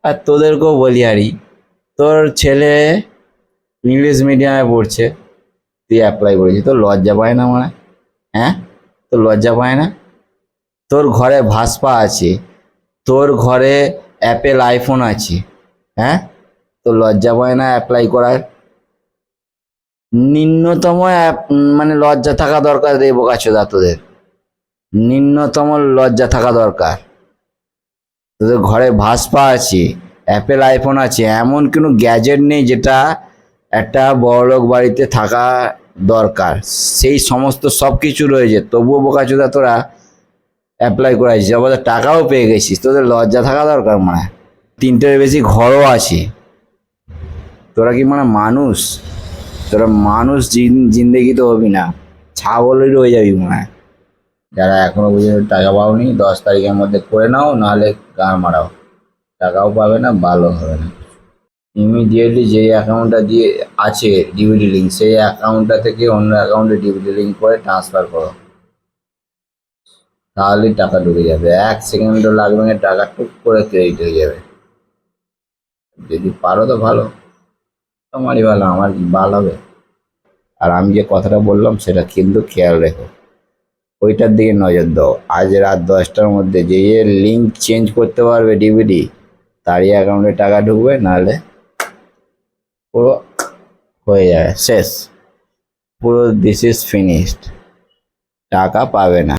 আর তোদেরকেও বলি আরই, তোর ছেলে ইংলিশ মিডিয়ামে পড়ছে, তুই অ্যাপ্লাই করেছিস, তোর লজ্জা পায় না মানে? হ্যাঁ, তোর লজ্জা পায় না? তোর ঘরে ভাসপা আছে, তোর ঘরে অ্যাপেল আইফোন আছে, হ্যাঁ, তোর লজ্জা পায় না অ্যাপ্লাই করার? নিম্নতম মানে লজ্জা থাকা দরকার রে বোকাচোদা তোদের, নিম্নতম লজ্জা থাকা দরকার। তোদের ঘরে ভাসপা আছে, অ্যাপেল আইফোন আছে, এমন কোনো গ্যাজেট নেই যেটা একটা বড়লোক বাড়িতে থাকা দরকার, সেই সমস্ত সব কিছু রয়েছে, তবুও বোকাচোদা তোরা অ্যাপ্লাই করাইছিস, আবার টাকাও পেয়ে গেছিস, তোদের লজ্জা থাকা দরকার মানে। তিনটের বেশি ঘরও আছে, তোরা কি মানে মানুষ? তোরা মানুষ জিন্দেগি তো হবি না, ছাগলের হয়ে যাবি মনে হয়। যারা এখনো পর্যন্ত টাকা পাওনি, 10 তারিখের মধ্যে করে নাও, নাহলে গাঁ মারাও, টাকাও পাবে না, ভালো হবে না। ইমিডিয়েটলি যে অ্যাকাউন্টটা দিয়ে আছে ডিবিটি লিঙ্ক, সেই অ্যাকাউন্টটা থেকে অন্য অ্যাকাউন্টে ডিবিটি লিঙ্ক করে ট্রান্সফার করো, তাহলেই টাকা ঢুকে যাবে, 1 সেকেন্ডও লাগবে না, টাকা টুক করে ক্রেডিট হয়ে যাবে। যদি পারো তো ভালো, তোমারই ভালো, আমার কি ভালো হবে? আর আমি যে কথাটা বললাম সেটা কিন্তু খেয়াল রেখো, ওইটার দিকে নজর দাও। আজ রাত 10টার মধ্যে যে লিঙ্ক চেঞ্জ করতে পারবে ডিবিটি, তারই অ্যাকাউন্টে টাকা ঢুকবে, নাহলে পুরো হয়ে যাবে, শেষ, পুরো দিস ইজ ফিনিশড, টাকা পাবে না।